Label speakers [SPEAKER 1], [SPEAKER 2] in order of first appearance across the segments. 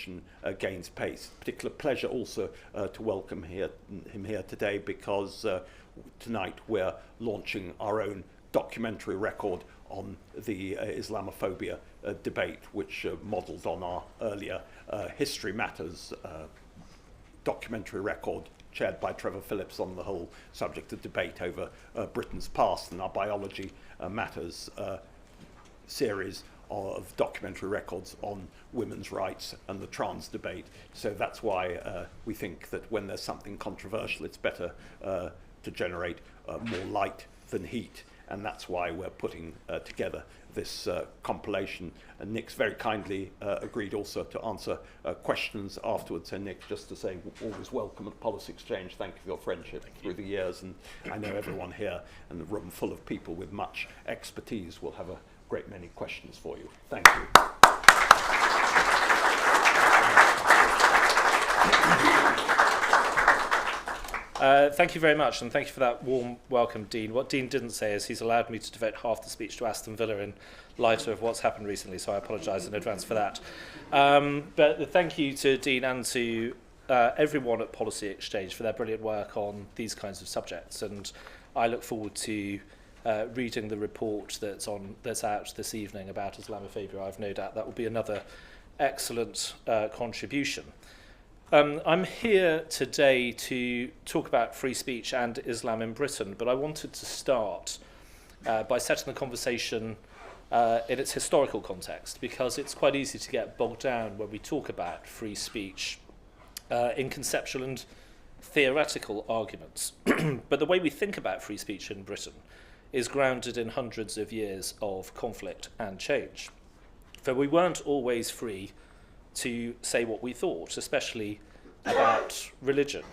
[SPEAKER 1] conversation gains pace. Particular pleasure also to welcome him here today, because tonight we're launching our own documentary record on the Islamophobia debate, which modelled on our earlier History Matters documentary record chaired by Trevor Phillips on the whole subject of debate over Britain's past, and our Biology Matters series of documentary records on women's rights and the trans debate. So that's why we think that when there's something controversial, it's better to generate more light than heat. And that's why we're putting together this compilation. And Nick's very kindly agreed also to answer questions afterwards. So Nick, just to say, always welcome at Policy Exchange. Thank you for your friendship through the years. And I know everyone here and the room full of people with much expertise will have a great many questions for you. Thank you.
[SPEAKER 2] Thank you very much, and thank you for that warm welcome, Dean. What Dean didn't say is he's allowed me to devote half the speech to Aston Villa in light of what's happened recently, so I apologise in advance for that. But thank you to Dean and to everyone at Policy Exchange for their brilliant work on these kinds of subjects, and I look forward to reading the report that's out this evening about Islamophobia. I've no doubt that will be another excellent contribution. I'm here today to talk about free speech and Islam in Britain, but I wanted to start by setting the conversation in its historical context, because it's quite easy to get bogged down when we talk about free speech in conceptual and theoretical arguments. But the way we think about free speech in Britain is grounded in hundreds of years of conflict and change. For we weren't always free to say what we thought, especially about religion.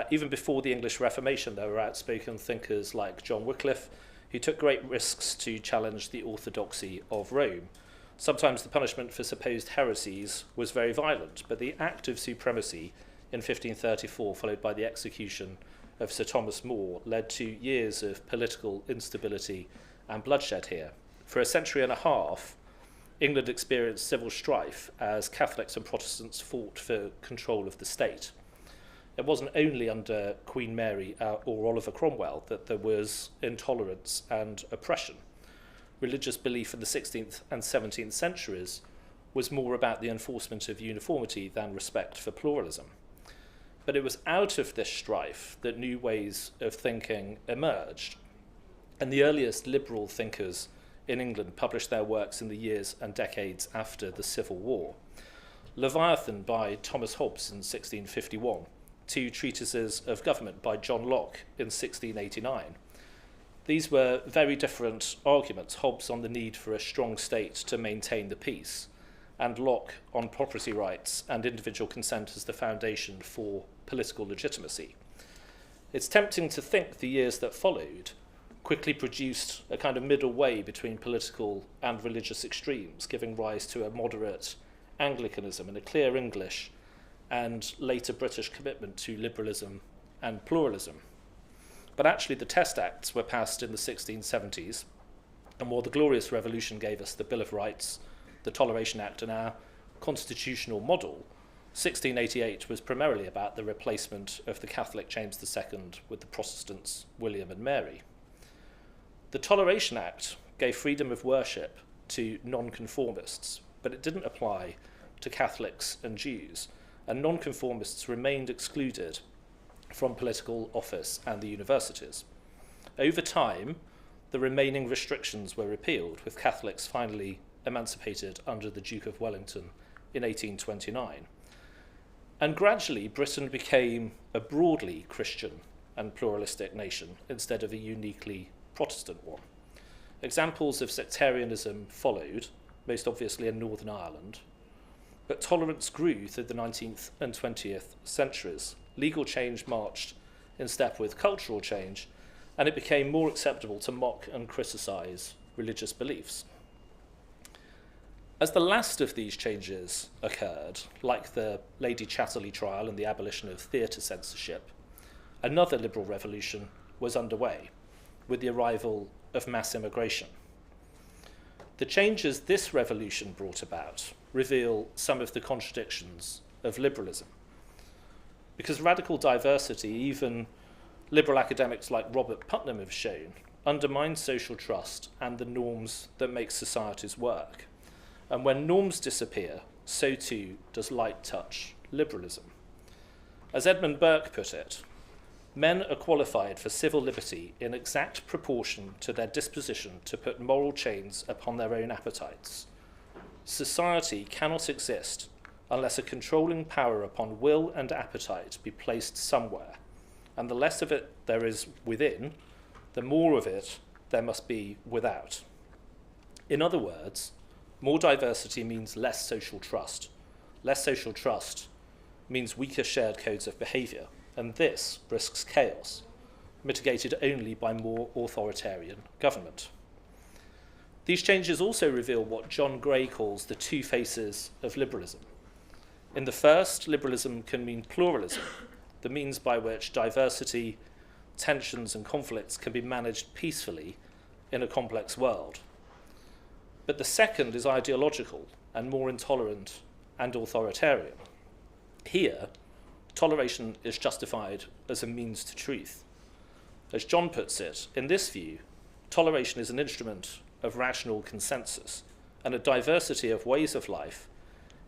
[SPEAKER 2] Even before the English Reformation, there were outspoken thinkers like John Wycliffe, who took great risks to challenge the orthodoxy of Rome. Sometimes the punishment for supposed heresies was very violent, but the Act of Supremacy in 1534, followed by the execution of Sir Thomas More, led to years of political instability and bloodshed here. For a century and a half, England experienced civil strife as Catholics and Protestants fought for control of the state. It wasn't only under Queen Mary or Oliver Cromwell that there was intolerance and oppression. Religious belief in the 16th and 17th centuries was more about the enforcement of uniformity than respect for pluralism. But it was out of this strife that new ways of thinking emerged, and the earliest liberal thinkers in England published their works in the years and decades after the Civil War. Leviathan by Thomas Hobbes in 1651, two treatises of government by John Locke in 1689. These were very different arguments, Hobbes on the need for a strong state to maintain the peace, and Locke on property rights and individual consent as the foundation for political legitimacy. It's tempting to think the years that followed quickly produced a kind of middle way between political and religious extremes, giving rise to a moderate Anglicanism and a clear English and later British commitment to liberalism and pluralism. But actually the Test Acts were passed in the 1670s, and while the Glorious Revolution gave us the Bill of Rights, the Toleration Act and our constitutional model, 1688 was primarily about the replacement of the Catholic James II with the Protestants William and Mary. The Toleration Act gave freedom of worship to nonconformists, but it didn't apply to Catholics and Jews, and nonconformists remained excluded from political office and the universities. Over time, the remaining restrictions were repealed, with Catholics finally emancipated under the Duke of Wellington in 1829. And gradually, Britain became a broadly Christian and pluralistic nation instead of a uniquely Protestant one. Examples of sectarianism followed, most obviously in Northern Ireland, but tolerance grew through the 19th and 20th centuries. Legal change marched in step with cultural change, and it became more acceptable to mock and criticise religious beliefs. As the last of these changes occurred, like the Lady Chatterley trial and the abolition of theatre censorship, another liberal revolution was underway, with the arrival of mass immigration. The changes this revolution brought about reveal some of the contradictions of liberalism. Because radical diversity, even liberal academics like Robert Putnam have shown, undermines social trust and the norms that make societies work. And when norms disappear, so too does light touch liberalism. As Edmund Burke put it, men are qualified for civil liberty in exact proportion to their disposition to put moral chains upon their own appetites. Society cannot exist unless a controlling power upon will and appetite be placed somewhere, and the less of it there is within, the more of it there must be without. In other words, more diversity means less social trust. Less social trust means weaker shared codes of behaviour, and this risks chaos, mitigated only by more authoritarian government. These changes also reveal what John Gray calls the two faces of liberalism. In the first, liberalism can mean pluralism, the means by which diversity, tensions and conflicts can be managed peacefully in a complex world. But the second is ideological and more intolerant and authoritarian. Here, toleration is justified as a means to truth. As John puts it, in this view, toleration is an instrument of rational consensus, and a diversity of ways of life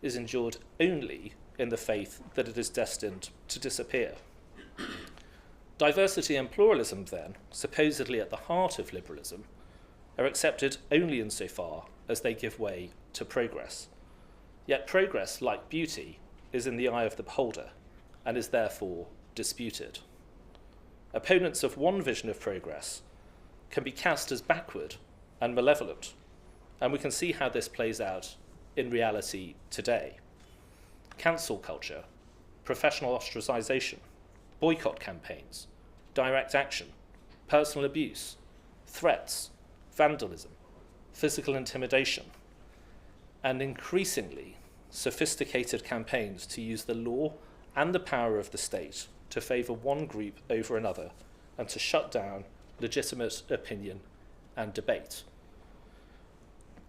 [SPEAKER 2] is endured only in the faith that it is destined to disappear. Diversity and pluralism, then, supposedly at the heart of liberalism, are accepted only insofar as they give way to progress. Yet progress, like beauty, is in the eye of the beholder, and is therefore disputed. Opponents of one vision of progress can be cast as backward and malevolent, and we can see how this plays out in reality today. Cancel culture, professional ostracization, boycott campaigns, direct action, personal abuse, threats, vandalism, physical intimidation, and increasingly sophisticated campaigns to use the law and the power of the state to favour one group over another and to shut down legitimate opinion and debate.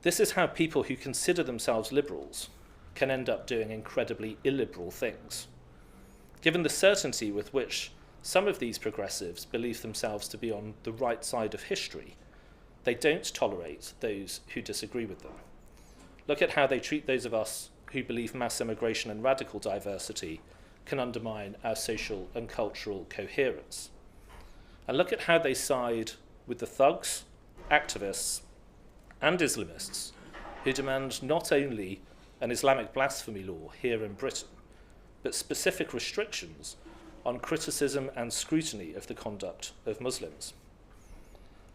[SPEAKER 2] This is how people who consider themselves liberals can end up doing incredibly illiberal things. Given the certainty with which some of these progressives believe themselves to be on the right side of history, they don't tolerate those who disagree with them. Look at how they treat those of us who believe mass immigration and radical diversity can undermine our social and cultural coherence. And look at how they side with the thugs, activists, and Islamists who demand not only an Islamic blasphemy law here in Britain, but specific restrictions on criticism and scrutiny of the conduct of Muslims.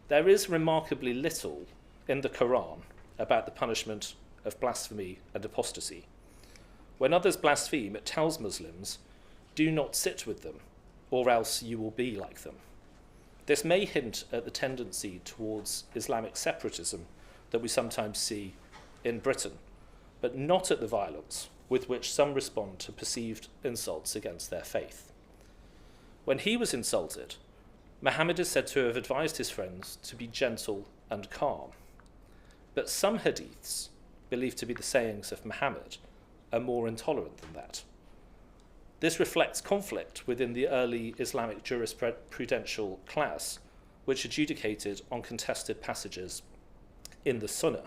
[SPEAKER 2] There is remarkably little in the Quran about the punishment of blasphemy and apostasy. When others blaspheme, it tells Muslims, do not sit with them, or else you will be like them. This may hint at the tendency towards Islamic separatism that we sometimes see in Britain, but not at the violence with which some respond to perceived insults against their faith. When he was insulted, Muhammad is said to have advised his friends to be gentle and calm. But some hadiths, believed to be the sayings of Muhammad, are more intolerant than that. This reflects conflict within the early Islamic jurisprudential class, which adjudicated on contested passages in the Sunnah.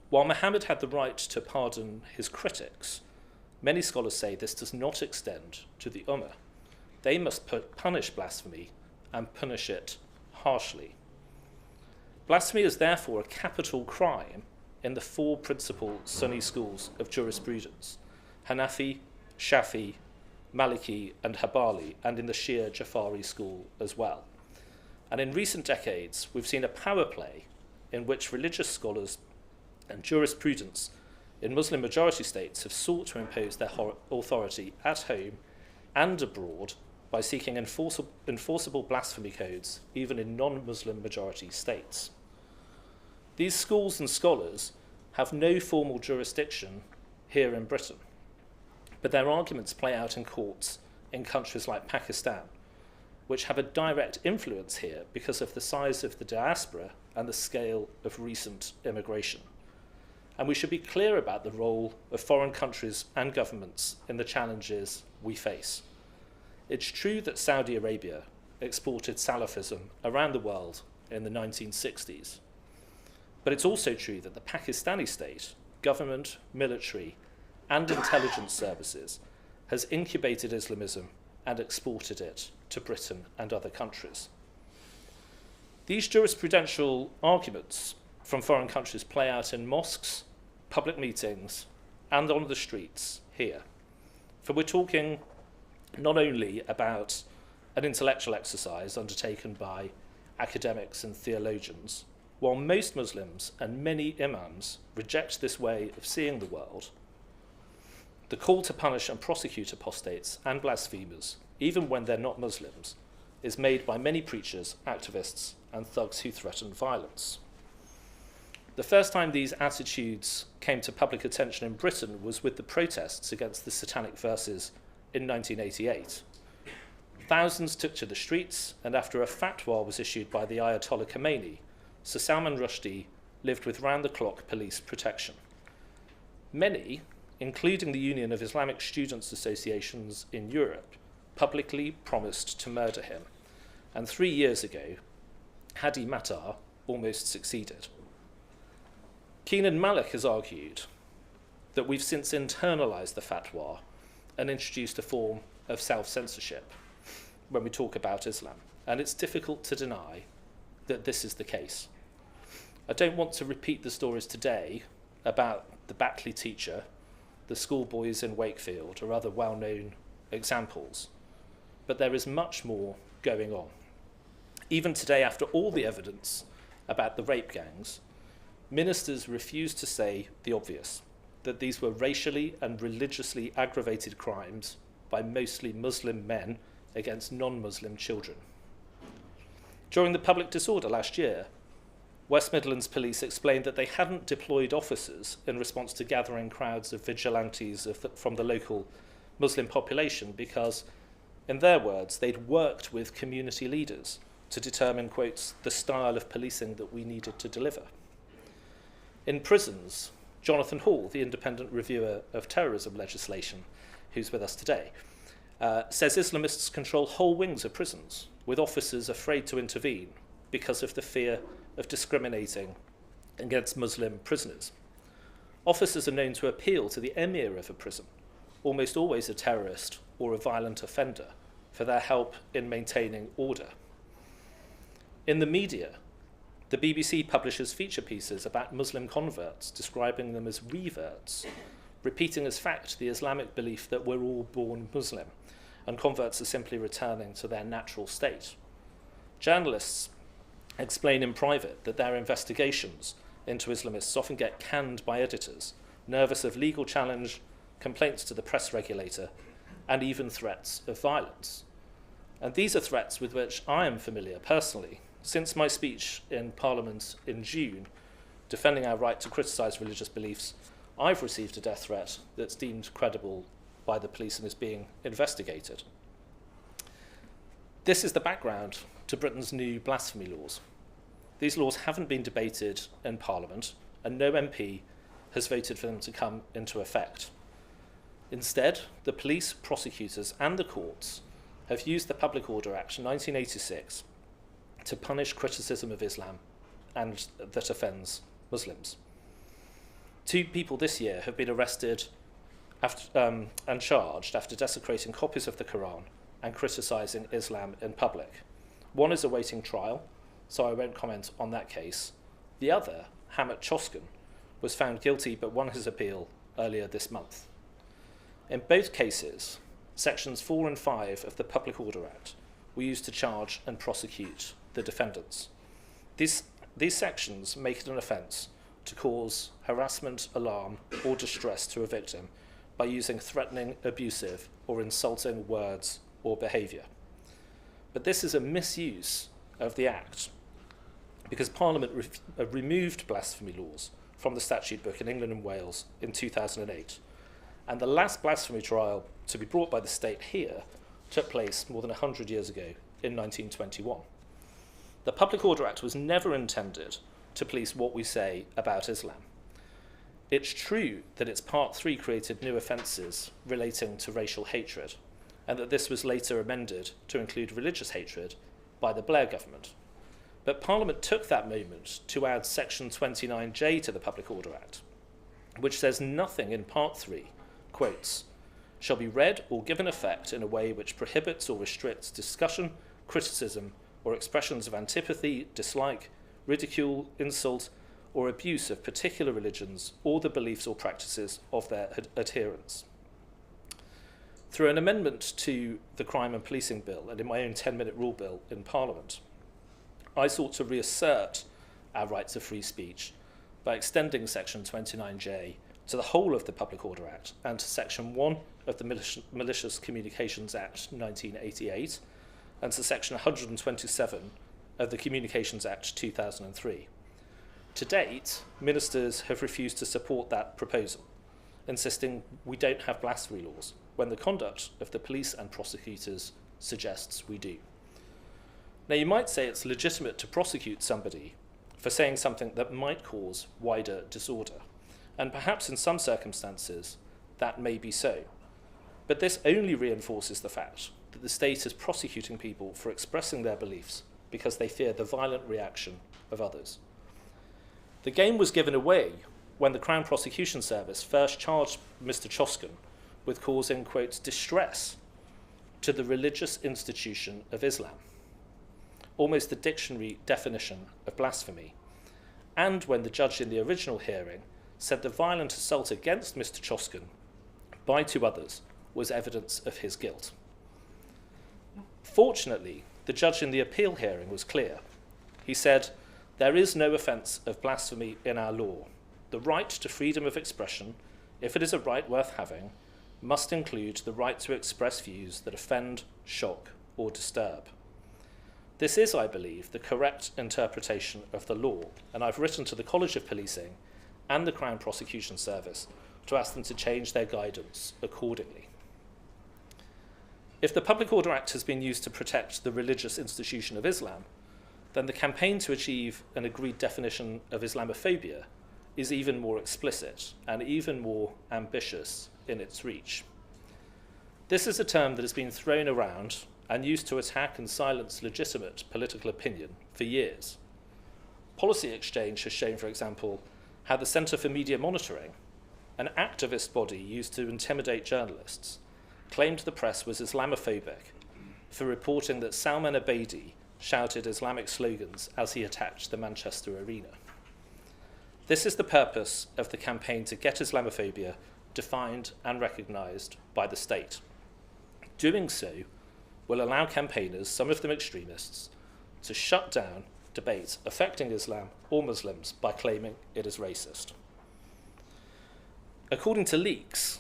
[SPEAKER 2] While Muhammad had the right to pardon his critics, many scholars say this does not extend to the Ummah. They must punish blasphemy and punish it harshly. Blasphemy is therefore a capital crime in the four principal Sunni schools of jurisprudence, Hanafi, Shafi, Maliki and Hanbali, and in the Shia Jafari school as well. And in recent decades, we've seen a power play in which religious scholars and jurisprudence in Muslim majority states have sought to impose their authority at home and abroad by seeking enforceable blasphemy codes, even in non-Muslim majority states. These schools and scholars have no formal jurisdiction here in Britain, but their arguments play out in courts in countries like Pakistan, which have a direct influence here because of the size of the diaspora and the scale of recent immigration. and we should be clear about the role of foreign countries and governments in the challenges we face. It's true that Saudi Arabia exported Salafism around the world in the 1960s, but it's also true that the Pakistani state, government, military, and intelligence services has incubated Islamism and exported it to Britain and other countries. These jurisprudential arguments from foreign countries play out in mosques, public meetings, and on the streets here. For we're talking not only about an intellectual exercise undertaken by academics and theologians, while most Muslims and many imams reject this way of seeing the world, the call to punish and prosecute apostates and blasphemers, even when they're not Muslims, is made by many preachers, activists, and thugs who threaten violence. The first time these attitudes came to public attention in Britain was with the protests against the Satanic Verses in 1988. Thousands took to the streets, and after a fatwa was issued by the Ayatollah Khomeini, Sir Salman Rushdie lived with round-the-clock police protection. Many, including the Union of Islamic Students' Associations in Europe, publicly promised to murder him, and 3 years ago, Hadi Matar almost succeeded. Keenan Malik has argued that we've since internalised the fatwa and introduced a form of self-censorship when we talk about Islam, and it's difficult to deny that this is the case. I don't want to repeat the stories today about the Batley teacher, the schoolboys in Wakefield, or other well-known examples, but there is much more going on. Even today, after all the evidence about the rape gangs, ministers refuse to say the obvious, that these were racially and religiously aggravated crimes by mostly Muslim men against non-Muslim children. During the public disorder last year, West Midlands Police explained that they hadn't deployed officers in response to gathering crowds of vigilantes from the local Muslim population because, in their words, they'd worked with community leaders to determine, quotes, the style of policing that we needed to deliver. In prisons, Jonathan Hall, the independent reviewer of terrorism legislation, who's with us today, says Islamists control whole wings of prisons, with officers afraid to intervene because of the fear of discriminating against Muslim prisoners. Officers are known to appeal to the emir of a prison, almost always a terrorist or a violent offender, for their help in maintaining order. In the media, the BBC publishes feature pieces about Muslim converts, describing them as reverts, repeating as fact the Islamic belief that we're all born Muslim, and converts are simply returning to their natural state. Journalists explain in private that their investigations into Islamists often get canned by editors, nervous of legal challenge, complaints to the press regulator, and even threats of violence. And these are threats with which I am familiar personally. Since my speech in Parliament in June, defending our right to criticise religious beliefs, I've received a death threat that's deemed credible by the police and is being investigated. This is the background to Britain's new blasphemy laws. These laws haven't been debated in Parliament, and no MP has voted for them to come into effect. Instead, the police, prosecutors, and the courts have used the Public Order Act 1986 to punish criticism of Islam and that offends Muslims. 2 people this year have been arrested and charged after desecrating copies of the Quran and criticising Islam in public. One is awaiting trial, so I won't comment on that case. The other, Hamet Choskan, was found guilty but won his appeal earlier this month. In both cases, sections 4 and 5 of the Public Order Act were used to charge and prosecute the defendants. These sections make it an offence to cause harassment, alarm, or distress to a victim by using threatening, abusive, or insulting words or behaviour. But this is a misuse of the Act because Parliament removed blasphemy laws from the statute book in England and Wales in 2008, and the last blasphemy trial to be brought by the state here took place more than 100 years ago in 1921. The Public Order Act was never intended to police what we say about Islam. It's true that its Part 3 created new offences relating to racial hatred, and that this was later amended to include religious hatred by the Blair government. But Parliament took that moment to add Section 29J to the Public Order Act, which says nothing in Part 3, quotes, shall be read or given effect in a way which prohibits or restricts discussion, criticism, or expressions of antipathy, dislike, ridicule, insult, or abuse of particular religions or the beliefs or practices of their adherents. Through an amendment to the Crime and Policing Bill and in my own 10-minute rule bill in Parliament, I sought to reassert our rights of free speech by extending Section 29J to the whole of the Public Order Act and to Section 1 of the Malicious Communications Act 1988 and to Section 127 of the Communications Act 2003. To date, ministers have refused to support that proposal, insisting we don't have blasphemy laws, when the conduct of the police and prosecutors suggests we do. Now, you might say it's legitimate to prosecute somebody for saying something that might cause wider disorder, and perhaps in some circumstances that may be so. But this only reinforces the fact that the state is prosecuting people for expressing their beliefs because they fear the violent reaction of others. The game was given away when the Crown Prosecution Service first charged Mr. Choskan with causing, quote, distress to the religious institution of Islam, almost the dictionary definition of blasphemy, and when the judge in the original hearing said the violent assault against Mr. Choskan by two others was evidence of his guilt. Fortunately, the judge in the appeal hearing was clear. He said, there is no offence of blasphemy in our law. The right to freedom of expression, if it is a right worth having, must include the right to express views that offend, shock, or disturb. This is, I believe, the correct interpretation of the law, and I've written to the College of Policing and the Crown Prosecution Service to ask them to change their guidance accordingly. If the Public Order Act has been used to protect the religious institution of Islam, then the campaign to achieve an agreed definition of Islamophobia is even more explicit and even more ambitious in its reach. This is a term that has been thrown around and used to attack and silence legitimate political opinion for years. Policy Exchange has shown, for example, how the Centre for Media Monitoring, an activist body used to intimidate journalists, claimed the press was Islamophobic for reporting that Salman Abedi shouted Islamic slogans as he attacked the Manchester Arena. This is the purpose of the campaign to get Islamophobia defined and recognised by the state. Doing so will allow campaigners, some of them extremists, to shut down debate affecting Islam or Muslims by claiming it is racist. According to leaks,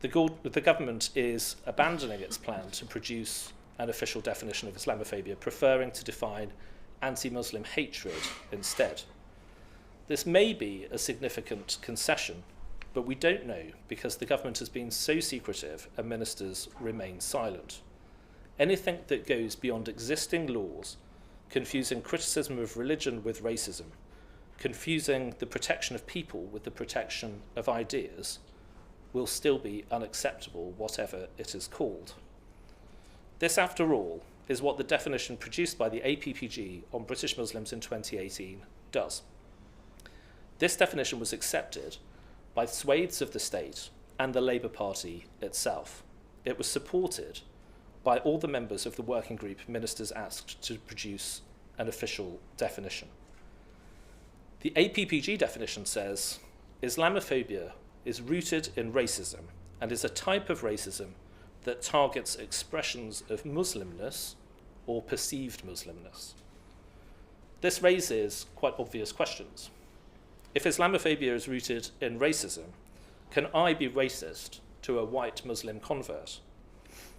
[SPEAKER 2] the government is abandoning its plan to produce an official definition of Islamophobia, preferring to define anti-Muslim hatred instead. This may be a significant concession, but we don't know because the government has been so secretive and ministers remain silent. Anything that goes beyond existing laws, confusing criticism of religion with racism, confusing the protection of people with the protection of ideas, will still be unacceptable, whatever it is called. This, after all, is what the definition produced by the APPG on British Muslims in 2018 does. This definition was accepted by swathes of the state and the Labour Party itself. It was supported by all the members of the working group ministers asked to produce an official definition. The APPG definition says, Islamophobia is rooted in racism and is a type of racism that targets expressions of Muslimness or perceived Muslimness. This raises quite obvious questions. If Islamophobia is rooted in racism, can I be racist to a white Muslim convert?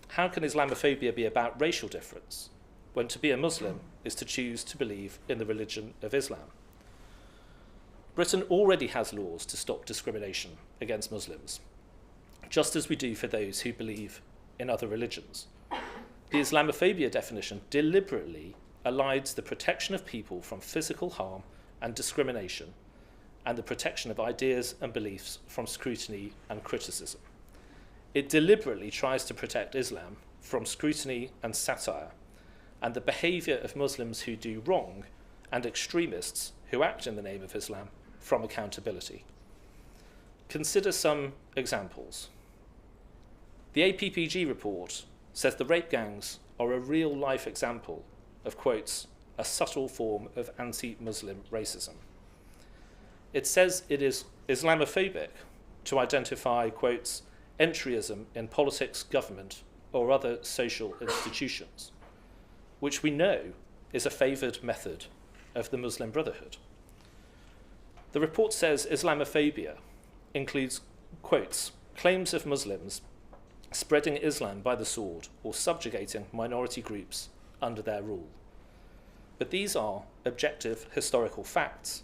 [SPEAKER 2] How can Islamophobia be about racial difference when to be a Muslim is to choose to believe in the religion of Islam? Britain already has laws to stop discrimination against Muslims, just as we do for those who believe in other religions. The Islamophobia definition deliberately aligns the protection of people from physical harm and discrimination and the protection of ideas and beliefs from scrutiny and criticism. It deliberately tries to protect Islam from scrutiny and satire, and the behaviour of Muslims who do wrong and extremists who act in the name of Islam from accountability. Consider some examples. The APPG report says the rape gangs are a real-life example of, quotes, a subtle form of anti-Muslim racism. It says it is Islamophobic to identify, quotes, entryism in politics, government, or other social institutions, which we know is a favoured method of the Muslim Brotherhood. The report says Islamophobia includes, quotes, claims of Muslims spreading Islam by the sword or subjugating minority groups under their rule. But these are objective historical facts.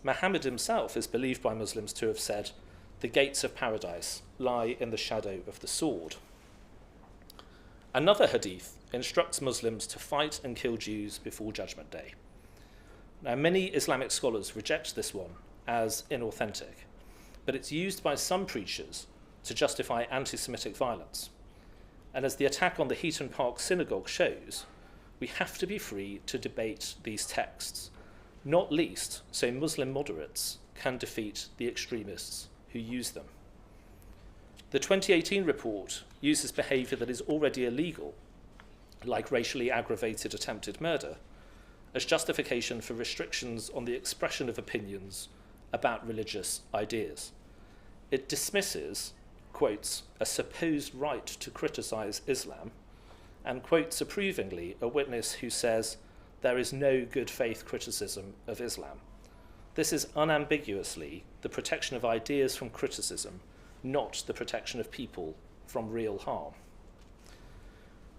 [SPEAKER 2] Muhammad himself is believed by Muslims to have said, the gates of paradise lie in the shadow of the sword. Another hadith instructs Muslims to fight and kill Jews before Judgment Day. Now, many Islamic scholars reject this one as inauthentic, but it's used by some preachers to justify anti-Semitic violence. And as the attack on the Heaton Park synagogue shows, we have to be free to debate these texts, not least so Muslim moderates can defeat the extremists who use them. The 2018 report uses behaviour that is already illegal, like racially aggravated attempted murder, as justification for restrictions on the expression of opinions about religious ideas. It dismisses, quotes, a supposed right to criticise Islam, and quotes approvingly a witness who says there is no good faith criticism of Islam. This is unambiguously the protection of ideas from criticism, not the protection of people from real harm.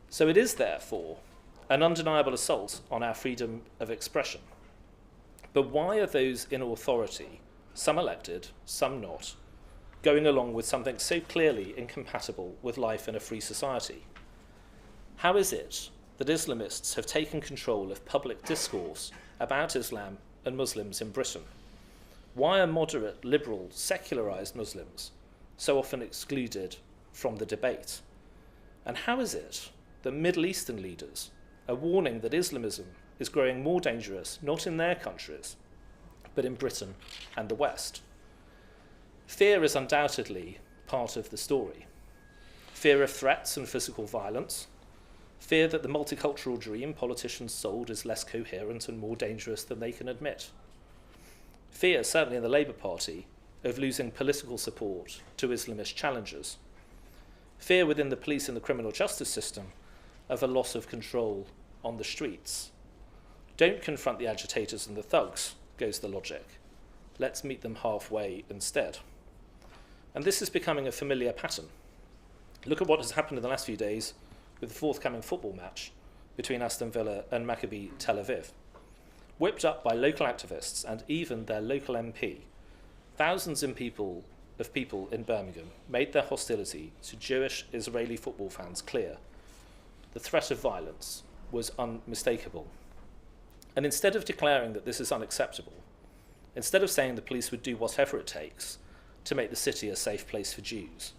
[SPEAKER 2] So it is, therefore, an undeniable assault on our freedom of expression. But why are those in authority, some elected, some not, going along with something so clearly incompatible with life in a free society? How is it that Islamists have taken control of public discourse about Islam and Muslims in Britain? Why are moderate, liberal, secularised Muslims so often excluded from the debate? And how is it that Middle Eastern leaders are warning that Islamism is growing more dangerous, not in their countries, but in Britain and the West? Fear is undoubtedly part of the story. Fear of threats and physical violence, fear that the multicultural dream politicians sold is less coherent and more dangerous than they can admit. Fear, certainly in the Labour Party, of losing political support to Islamist challengers. Fear within the police and the criminal justice system of a loss of control on the streets. Don't confront the agitators and the thugs, goes the logic. Let's meet them halfway instead. And this is becoming a familiar pattern. Look at what has happened in the last few days with the forthcoming football match between Aston Villa and Maccabi Tel Aviv. Whipped up by local activists and even their local MP, thousands of people in Birmingham made their hostility to Jewish Israeli football fans clear. The threat of violence was unmistakable. And instead of declaring that this is unacceptable, instead of saying the police would do whatever it takes to make the city a safe place for Jews,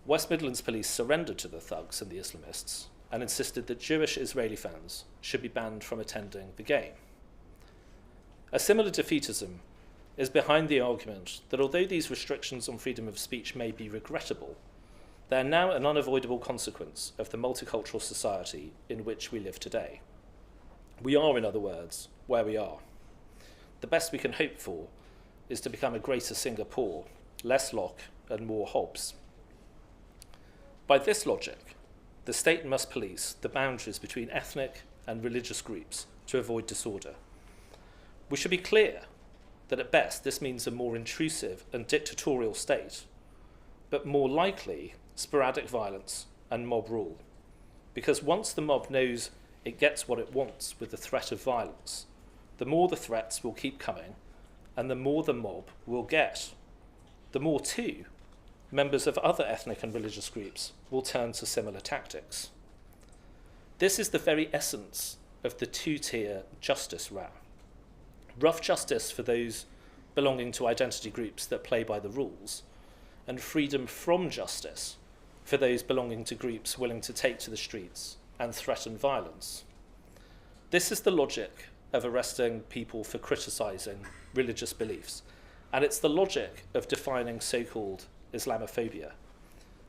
[SPEAKER 2] West Midlands police surrendered to the thugs and the Islamists and insisted that Jewish Israeli fans should be banned from attending the game. A similar defeatism is behind the argument that although these restrictions on freedom of speech may be regrettable, they are now an unavoidable consequence of the multicultural society in which we live today. We are, in other words, where we are. The best we can hope for is to become a greater Singapore, less Locke and more Hobbes. By this logic, the state must police the boundaries between ethnic and religious groups to avoid disorder. We should be clear that at best this means a more intrusive and dictatorial state, but more likely sporadic violence and mob rule. Because once the mob knows it gets what it wants with the threat of violence, the more the threats will keep coming and the more the mob will get. The more, too, members of other ethnic and religious groups will turn to similar tactics. This is the very essence of the two-tier justice row. Rough justice for those belonging to identity groups that play by the rules, and freedom from justice for those belonging to groups willing to take to the streets and threaten violence. This is the logic of arresting people for criticising religious beliefs, and it's the logic of defining so-called Islamophobia.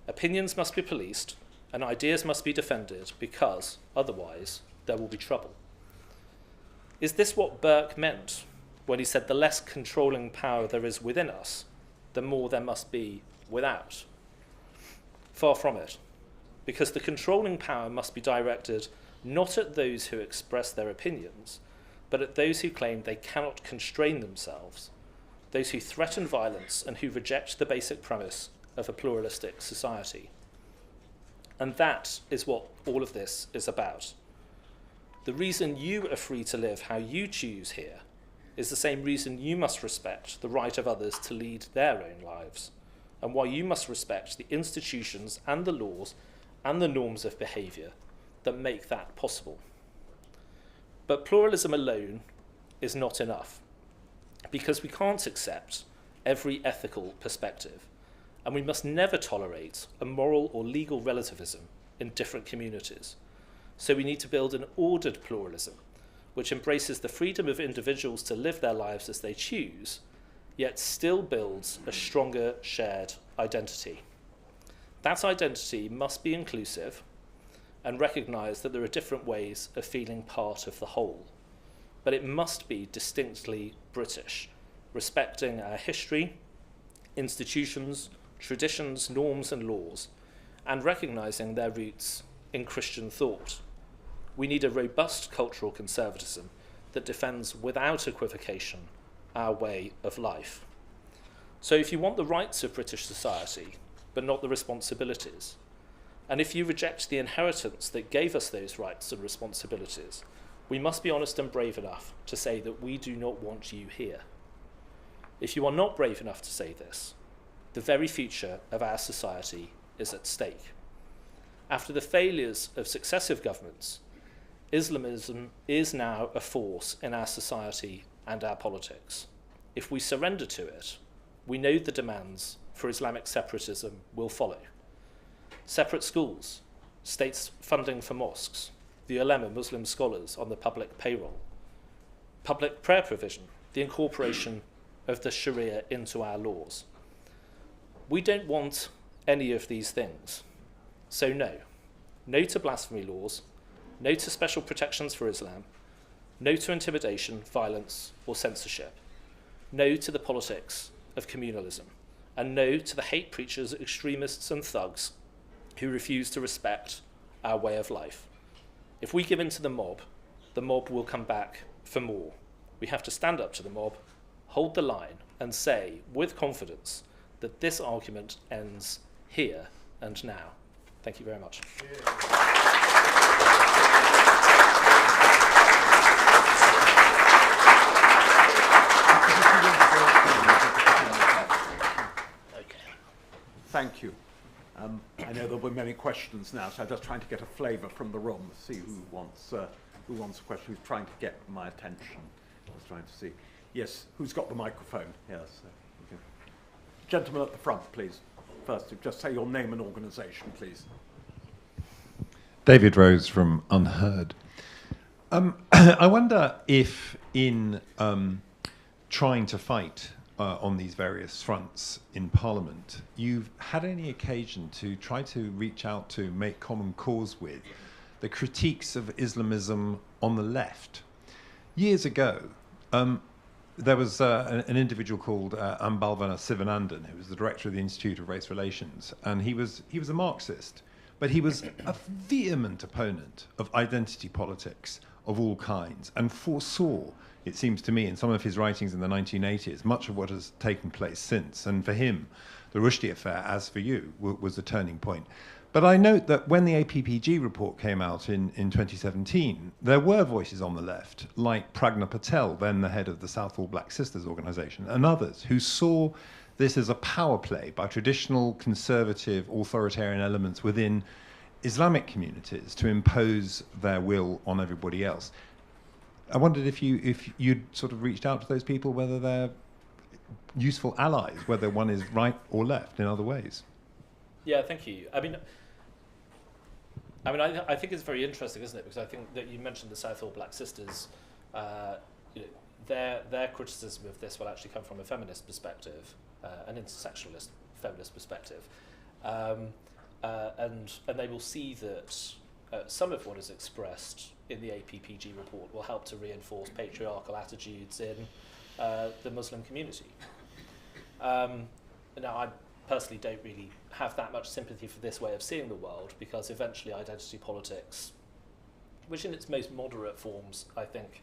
[SPEAKER 2] Opinions must be policed and ideas must be defended because, otherwise, there will be trouble. Is this what Burke meant when he said the less controlling power there is within us, the more there must be without? Far from it, because the controlling power must be directed not at those who express their opinions, but at those who claim they cannot constrain themselves, those who threaten violence and who reject the basic premise of a pluralistic society. And that is what all of this is about. The reason you are free to live how you choose here is the same reason you must respect the right of others to lead their own lives, and why you must respect the institutions and the laws and the norms of behaviour that make that possible. But pluralism alone is not enough, because we can't accept every ethical perspective, and we must never tolerate a moral or legal relativism in different communities. So we need to build an ordered pluralism, which embraces the freedom of individuals to live their lives as they choose, yet still builds a stronger shared identity. That identity must be inclusive and recognise that there are different ways of feeling part of the whole. But it must be distinctly British, respecting our history, institutions, traditions, norms and laws, and recognising their roots in Christian thought. We need a robust cultural conservatism that defends without equivocation our way of life. So if you want the rights of British society, but not the responsibilities, and if you reject the inheritance that gave us those rights and responsibilities, we must be honest and brave enough to say that we do not want you here. If you are not brave enough to say this, the very future of our society is at stake. After the failures of successive governments, Islamism is now a force in our society and our politics. If we surrender to it, we know the demands for Islamic separatism will follow. Separate schools, states funding for mosques, the ulema, Muslim scholars on the public payroll, public prayer provision, the incorporation of the Sharia into our laws. We don't want any of these things. So no. No to blasphemy laws, no to special protections for Islam, no to intimidation, violence, or censorship, no to the politics of communalism, and no to the hate preachers, extremists, and thugs who refuse to respect our way of life. If we give in to the mob will come back for more. We have to stand up to the mob, hold the line, and say with confidence that this argument ends here and now. Thank you very much.
[SPEAKER 1] Thank you. I know there'll be many questions now, so I'm just trying to get a flavour from the room, see who wants a question, who's trying to get my attention. Just trying to see. Yes, who's got the microphone? Yes. Okay. Gentleman at the front, please. First, just say your name and organisation, please.
[SPEAKER 3] David Rose from Unheard. I wonder if in trying to fight on these various fronts in Parliament, you've had any occasion to try to reach out to make common cause with the critiques of Islamism on the left. Years ago, there was an individual called Ambalvana Sivanandan, who was the director of the Institute of Race Relations, and he was a Marxist, but he was a vehement opponent of identity politics of all kinds and foresaw, it seems to me, in some of his writings in the 1980s, much of what has taken place since. And for him, the Rushdie affair, as for you, was a turning point. But I note that when the APPG report came out in 2017, there were voices on the left, like Pragna Patel, then the head of the Southall Black Sisters organisation, and others, who saw this as a power play by traditional conservative authoritarian elements within Islamic communities to impose their will on everybody else. I wondered if you'd sort of reached out to those people, whether they're useful allies, whether one is right or left in other ways.
[SPEAKER 2] Yeah, thank you. I think it's very interesting, isn't it? Because I think that you mentioned the Southall Black Sisters. Their criticism of this will actually come from a feminist perspective, an intersectionalist feminist perspective, and they will see that some of what is expressed in the APPG report will help to reinforce patriarchal attitudes in the Muslim community. Now, I personally don't really have that much sympathy for this way of seeing the world, because eventually identity politics, which in its most moderate forms, I think,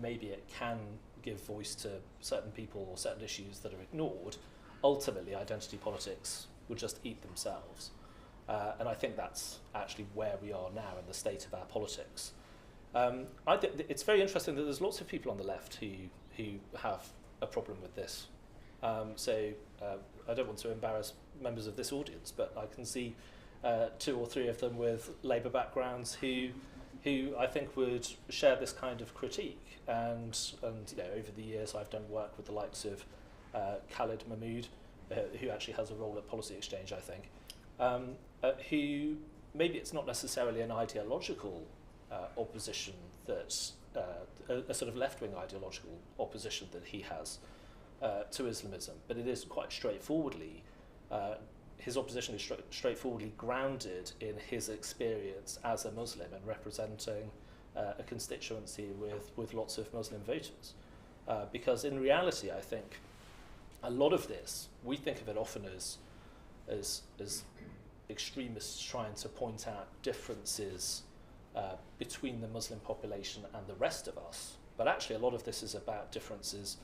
[SPEAKER 2] maybe it can give voice to certain people or certain issues that are ignored. Ultimately, identity politics would just eat themselves. And I think that's actually where we are now in the state of our politics. I think it's very interesting that there's lots of people on the left who have a problem with this. So I don't want to embarrass members of this audience, but I can see 2 or 3 of them with Labour backgrounds who I think would share this kind of critique. And over the years I've done work with the likes of Khalid Mahmood, who actually has a role at Policy Exchange, I think, who maybe it's not necessarily an ideological opposition that's a sort of left-wing ideological opposition that he has to Islamism, but it is quite straightforwardly, his opposition is straightforwardly grounded in his experience as a Muslim and representing a constituency with lots of Muslim voters. Because in reality, I think a lot of this, we think of it often as extremists trying to point out differences between the Muslim population and the rest of us. But actually, a lot of this is about differences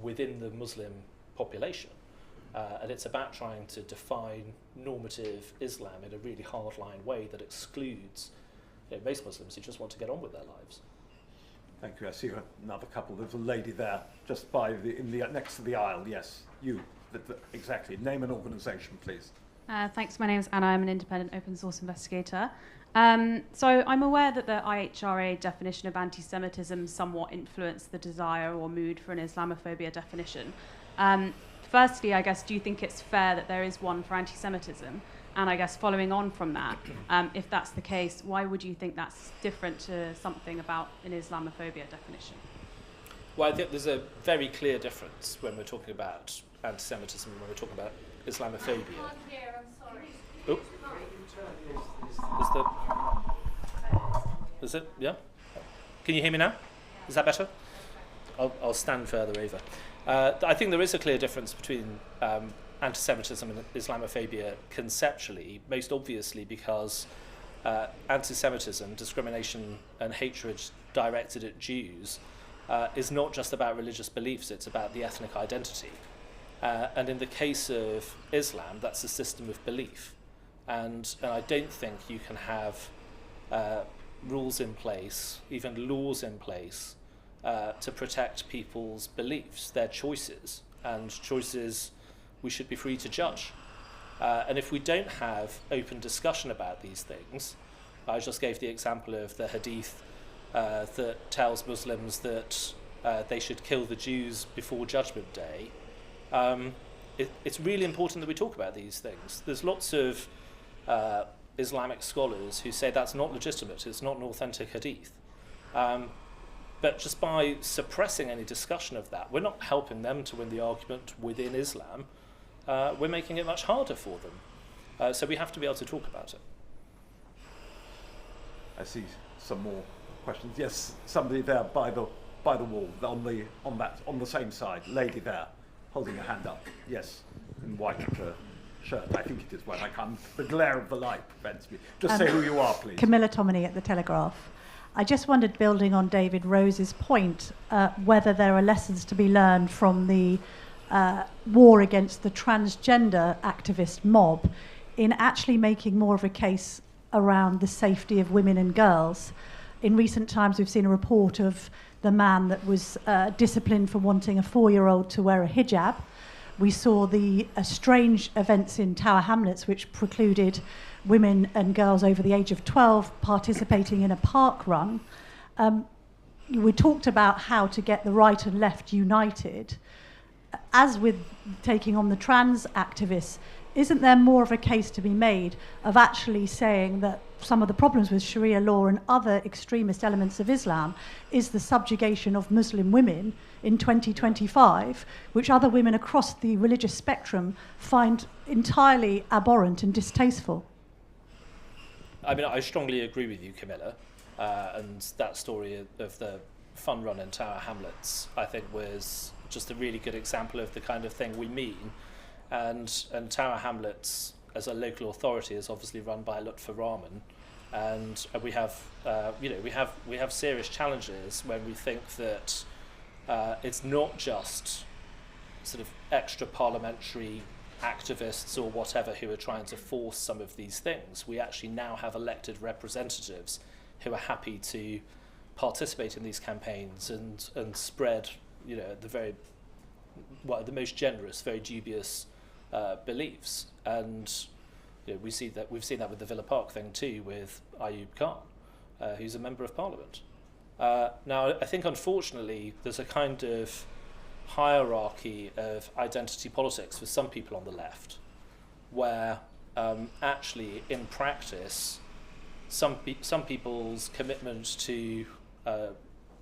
[SPEAKER 2] within the Muslim population. And it's about trying to define normative Islam in a really hardline way that excludes most Muslims who just want to get on with their lives.
[SPEAKER 1] Thank you. I see another couple. There's a lady there, just next to the aisle. Yes, you. Exactly. Name and organisation, please.
[SPEAKER 4] Thanks. My name is Anna. I'm an independent open source investigator. So I'm aware that the IHRA definition of anti-Semitism somewhat influenced the desire or mood for an Islamophobia definition. Firstly, I guess, do you think it's fair that there is one for anti-Semitism? And I guess following on from that, if that's the case, why would you think that's different to something about an Islamophobia definition?
[SPEAKER 2] Well, I think there's a very clear difference when we're talking about anti-Semitism and when we're talking about Islamophobia.
[SPEAKER 4] I can't hear, I'm sorry.
[SPEAKER 2] Oh. Is it? Yeah? Can you hear me now? Is that better? I'll stand further over. I think there is a clear difference between anti-Semitism and Islamophobia conceptually, most obviously because anti-Semitism, discrimination and hatred directed at Jews is not just about religious beliefs, it's about the ethnic identity. And in the case of Islam, that's a system of belief. And I don't think you can have rules in place, even laws in place, to protect people's beliefs, their choices, and choices we should be free to judge. And if we don't have open discussion about these things, I just gave the example of the hadith that tells Muslims that they should kill the Jews before Judgment Day. It's really important that we talk about these things. There's lots of Islamic scholars who say that's not legitimate, it's not an authentic hadith. But just by suppressing any discussion of that, we're not helping them to win the argument within Islam. We're making it much harder for them. So we have to be able to talk about it.
[SPEAKER 1] I see some more questions. Yes, somebody there by the wall, on the same side, lady there, holding a hand up. Yes, in white shirt. I think it is white. I can't. The glare of the light prevents me. Just say who you are, please.
[SPEAKER 5] Camilla Tomini at the Telegraph. I just wondered, building on David Rose's point, whether there are lessons to be learned from the war against the transgender activist mob in actually making more of a case around the safety of women and girls. In recent times, we've seen a report of the man that was disciplined for wanting a 4-year-old to wear a hijab. We saw the strange events in Tower Hamlets, which precluded women and girls over the age of 12 participating in a park run. We talked about how to get the right and left united. as with taking on the trans activists, isn't there more of a case to be made of actually saying that some of the problems with Sharia law and other extremist elements of Islam is the subjugation of Muslim women in 2025, which other women across the religious spectrum find entirely abhorrent and distasteful?
[SPEAKER 2] I mean, I strongly agree with you, Camilla, and that story of the fun run in Tower Hamlets, I think, was just a really good example of the kind of thing we mean. And Tower Hamlets, as a local authority, is obviously run by Lutfur Rahman, and we have we have serious challenges when we think that it's not just sort of extra parliamentary activists or whatever who are trying to force some of these things. We actually now have elected representatives who are happy to participate in these campaigns and spread, the most generous, very dubious beliefs. And we've seen that with the Villa Park thing too, with Ayub Khan, who's a member of Parliament. Now, I think unfortunately there's a kind of hierarchy of identity politics for some people on the left, where actually in practice some people's commitment to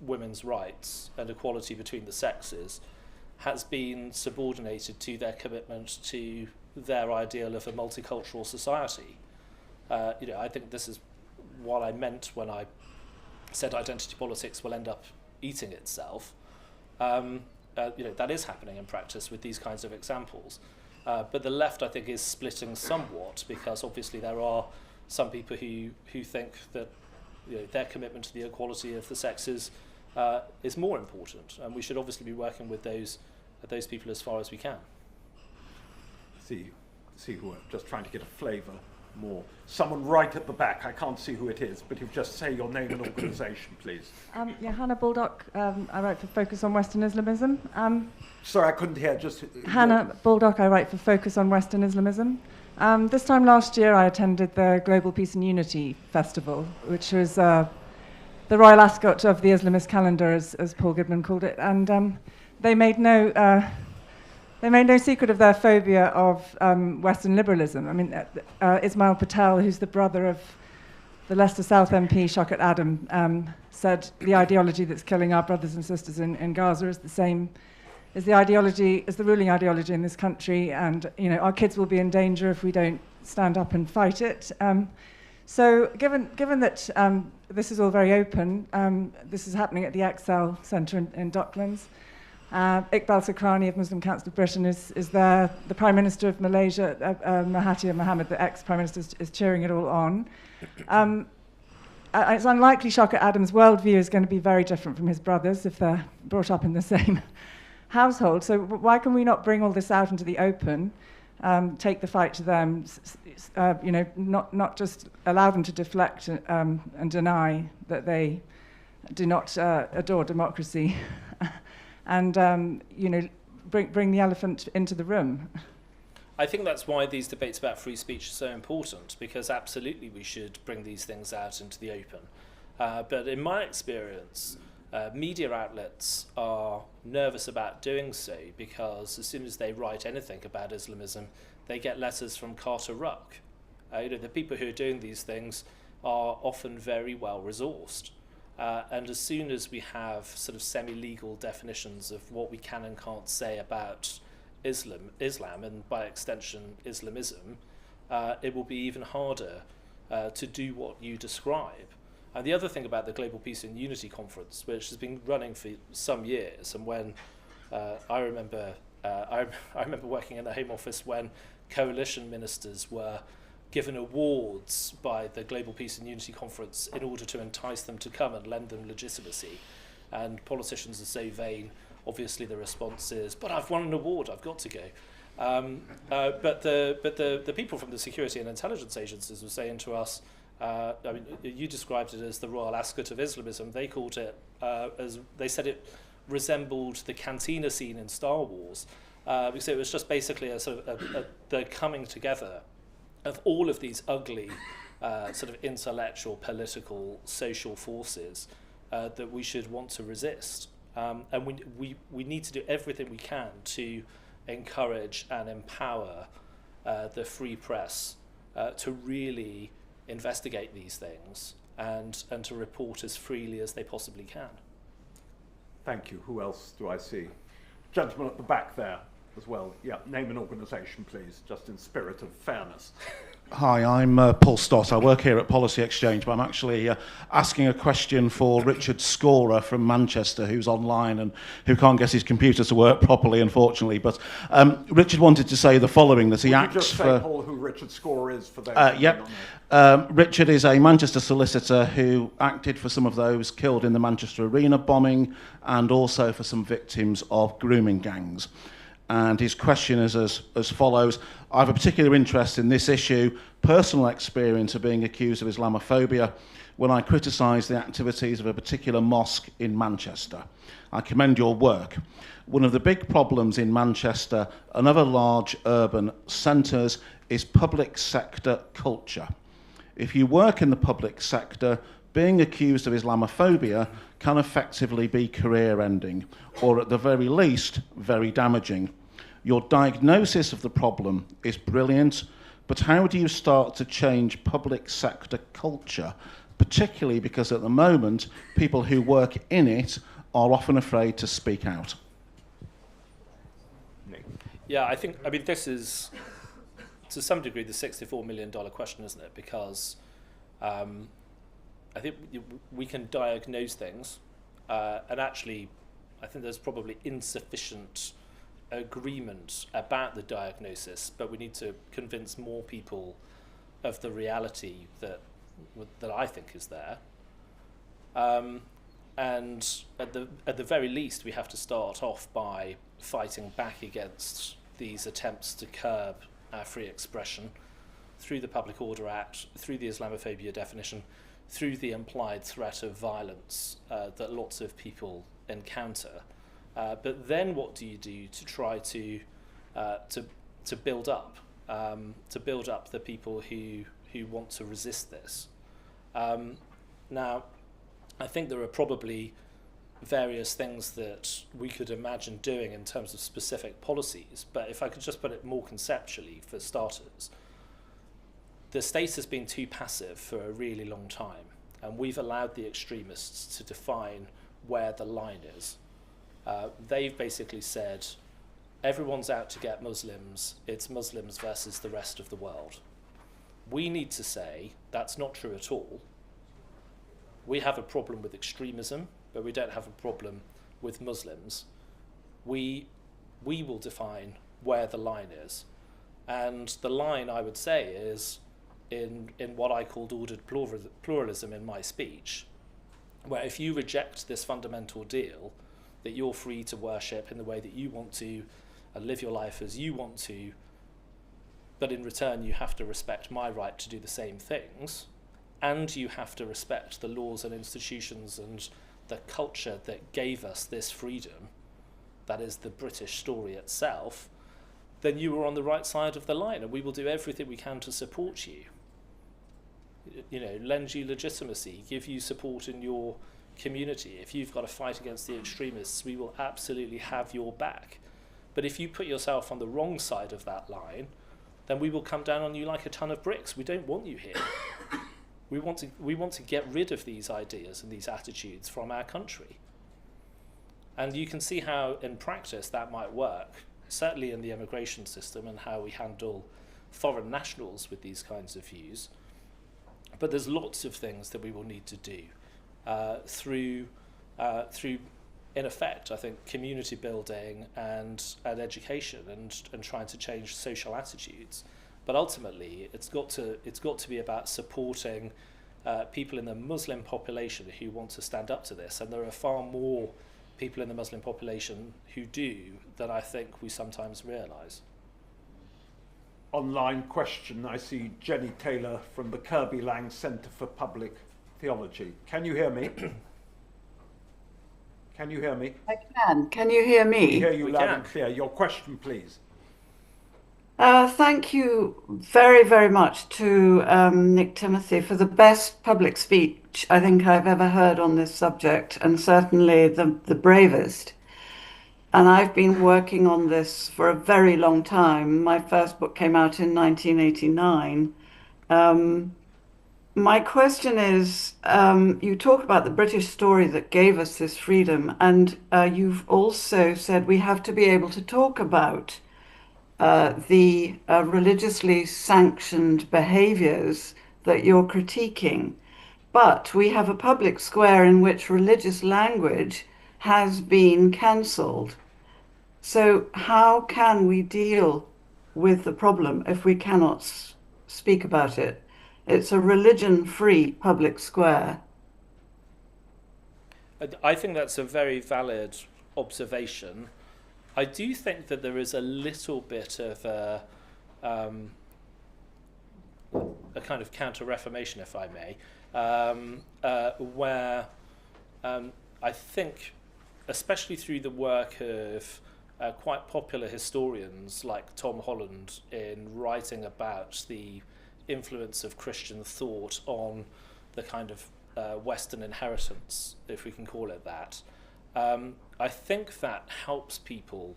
[SPEAKER 2] women's rights and equality between the sexes has been subordinated to their commitment to their ideal of a multicultural society. I think this is what I meant when I said identity politics will end up eating itself. That is happening in practice with these kinds of examples. But the left, I think, is splitting somewhat, because obviously there are some people who think that their commitment to the equality of the sexes is more important, and we should obviously be working with those people as far as we can.
[SPEAKER 1] See who I'm just trying to get a flavour more. Someone right at the back. I can't see who it is, but if you just say your name and organisation, please.
[SPEAKER 6] Hannah Baldock. I write for Focus on Western Islamism.
[SPEAKER 1] Sorry, I couldn't hear. Just
[SPEAKER 6] Hannah Baldock. I write for Focus on Western Islamism. This time last year, I attended the Global Peace and Unity Festival, which was the royal ascot of the Islamist calendar, as Paul Goodman called it, and they made no secret of their phobia of Western liberalism. I mean, Ismail Patel, who's the brother of the Leicester South MP Shaukat Adam, said the ideology that's killing our brothers and sisters in Gaza is the same as the ruling ideology in this country, and our kids will be in danger if we don't stand up and fight it. So given that this is all very open, this is happening at the Excel Centre in Docklands. Iqbal Sakrani of Muslim Council of Britain is there. The Prime Minister of Malaysia, Mahathir Mohamad, the ex-Prime Minister, is cheering it all on. It's unlikely Shaukat Adam's worldview is going to be very different from his brothers if they're brought up in the same household. So why can we not bring all this out into the open, take the fight to them, not just allow them to deflect and deny that they do not adore democracy, and bring the elephant into the room.
[SPEAKER 2] I think that's why these debates about free speech are so important, because absolutely we should bring these things out into the open. But in my experience, media outlets are nervous about doing so, because as soon as they write anything about Islamism, they get letters from Carter Ruck. The people who are doing these things are often very well resourced. And as soon as we have sort of semi-legal definitions of what we can and can't say about Islam, and by extension Islamism, it will be even harder to do what you describe. And the other thing about the Global Peace and Unity Conference, which has been running for some years, and when I remember working in the Home Office when coalition ministers were given awards by the Global Peace and Unity Conference in order to entice them to come and lend them legitimacy. And politicians are so vain, obviously the response is, but I've won an award, I've got to go. But the people from the security and intelligence agencies were saying to us, you described it as the royal ascot of Islamism. They called it, they said it resembled the cantina scene in Star Wars, because it was just basically a sort of the coming together of all of these ugly sort of intellectual, political, social forces that we should want to resist. And we need to do everything we can to encourage and empower the free press to really investigate these things and to report as freely as they possibly can.
[SPEAKER 1] Thank you. Who else do I see? Gentleman at the back there as well. Yeah, name and organisation, please, just in spirit of fairness.
[SPEAKER 7] Hi, I'm Paul Stott. I work here at Policy Exchange, but I'm actually asking a question for Richard Scorer from Manchester, who's online and who can't get his computer to work properly, unfortunately. But Richard wanted to say the following, that he
[SPEAKER 1] Would
[SPEAKER 7] acts
[SPEAKER 1] you just
[SPEAKER 7] for...
[SPEAKER 1] say, Paul, who Richard Scorer is for those
[SPEAKER 7] Yep. Richard is a Manchester solicitor who acted for some of those killed in the Manchester Arena bombing and also for some victims of grooming gangs. And his question is as follows. I have a particular interest in this issue, personal experience of being accused of Islamophobia when I criticised the activities of a particular mosque in Manchester. I commend your work. One of the big problems in Manchester and other large urban centres is public sector culture. If you work in the public sector, being accused of Islamophobia can effectively be career-ending, or at the very least, very damaging. Your diagnosis of the problem is brilliant, but how do you start to change public sector culture, particularly because at the moment, people who work in it are often afraid to speak out?
[SPEAKER 1] Nick.
[SPEAKER 2] Yeah, I mean, this is, to some degree, the $64 million question, isn't it? Because I think we can diagnose things, and actually, I think there's probably insufficient agreement about the diagnosis, but we need to convince more people of the reality that I think is there. And at the very least, we have to start off by fighting back against these attempts to curb our free expression through the Public Order Act, through the Islamophobia definition, through the implied threat of violence that lots of people encounter. But then what do you do to try to build up the people who want to resist this? Now, I think there are probably various things that we could imagine doing in terms of specific policies, but if I could just put it more conceptually for starters, the state has been too passive for a really long time, and we've allowed the extremists to define where the line is. They've basically said, everyone's out to get Muslims, it's Muslims versus the rest of the world. We need to say that's not true at all. We have a problem with extremism, but we don't have a problem with Muslims. We will define where the line is. And the line, I would say, is in what I called ordered pluralism in my speech, where if you reject this fundamental deal, that you're free to worship in the way that you want to and live your life as you want to, but in return you have to respect my right to do the same things, and you have to respect the laws and institutions and the culture that gave us this freedom, that is the British story itself, then you are on the right side of the line, and we will do everything we can to support you. You know, lend you legitimacy, give you support in your community. If you've got to fight against the extremists, we will absolutely have your back. But if you put yourself on the wrong side of that line, then we will come down on you like a ton of bricks. We don't want you here. We want to get rid of these ideas and these attitudes from our country. And you can see how in practice that might work, certainly in the immigration system and how we handle foreign nationals with these kinds of views. But there's lots of things that we will need to do through, in effect, I think, community building and education and trying to change social attitudes. But ultimately, it's got to be about supporting people in the Muslim population who want to stand up to this. And there are far more people in the Muslim population who do than I think we sometimes realise.
[SPEAKER 1] Online question. I see Jenny Taylor from the Kirby Lang Centre for Public Theology. Can you hear me? Can you hear me?
[SPEAKER 8] I can. Can you hear me?
[SPEAKER 1] We hear you
[SPEAKER 2] We
[SPEAKER 1] loud
[SPEAKER 2] can.
[SPEAKER 1] and clear. Your question, please.
[SPEAKER 8] Thank you very, very much to Nick Timothy for the best public speech I think I've ever heard on this subject, and certainly the bravest. And I've been working on this for a very long time. My first book came out in 1989. My question is, you talk about the British story that gave us this freedom, and you've also said we have to be able to talk about the religiously sanctioned behaviors that you're critiquing. But we have a public square in which religious language has been cancelled. So, how can we deal with the problem if we cannot speak about it? It's a religion-free public square.
[SPEAKER 2] I think that's a very valid observation. I do think that there is a little bit of a kind of counter-reformation, if I may, where I think, especially through the work of quite popular historians like Tom Holland in writing about the influence of Christian thought on the kind of Western inheritance, if we can call it that, I think that helps people,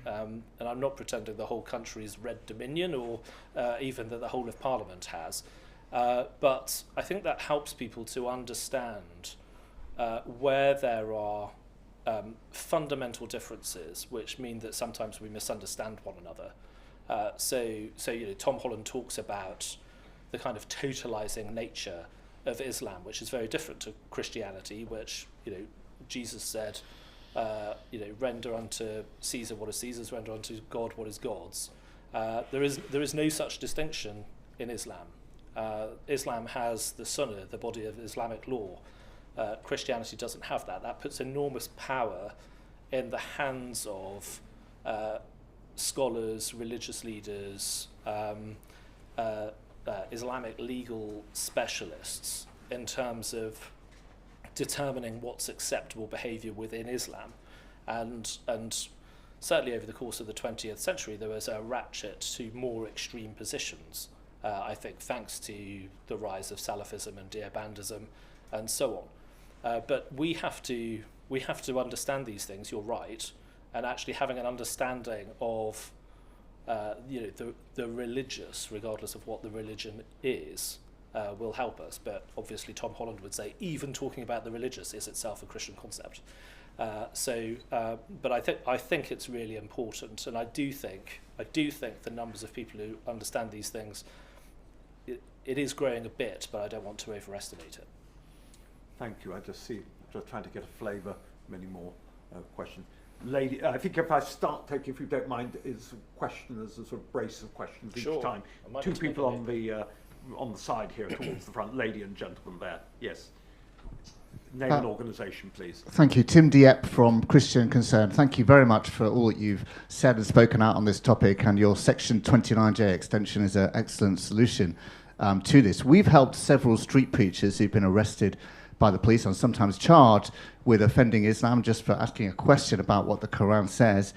[SPEAKER 2] and I'm not pretending the whole country's Red Dominion or even that the whole of Parliament has, but I think that helps people to understand where there are fundamental differences which mean that sometimes we misunderstand one another. So you know, Tom Holland talks about the kind of totalizing nature of Islam, which is very different to Christianity, which, you know, Jesus said, you know, render unto Caesar what is Caesar's, render unto God what is God's. There is no such distinction in Islam. Islam has the Sunnah, the body of Islamic law. Christianity doesn't have that. That puts enormous power in the hands of scholars, religious leaders, Islamic legal specialists in terms of determining what's acceptable behaviour within Islam. And certainly over the course of the 20th century, there was a ratchet to more extreme positions, I think, thanks to the rise of Salafism and Deobandism and so on. But we have to understand these things, you're right, and actually having an understanding of you know, the religious, regardless of what the religion is, will help us. But obviously Tom Holland would say even talking about the religious is itself a Christian concept. But I think it's really important, and I do think the numbers of people who understand these things, it is growing a bit, but I don't want to overestimate it.
[SPEAKER 1] Thank you. I just trying to get a flavour. Many more questions. Lady, I think if I start taking, if you don't mind, is a question, as a sort of brace of questions each time. Two people on the side here towards the front. Lady and gentleman there. Yes. Name and organisation, please.
[SPEAKER 9] Thank you. Tim Dieppe from Christian Concern. Thank you very much for all that you've said and spoken out on this topic, and your Section 29J extension is an excellent solution to this. We've helped several street preachers who've been arrested by the police and sometimes charged with offending Islam just for asking a question about what the Quran says.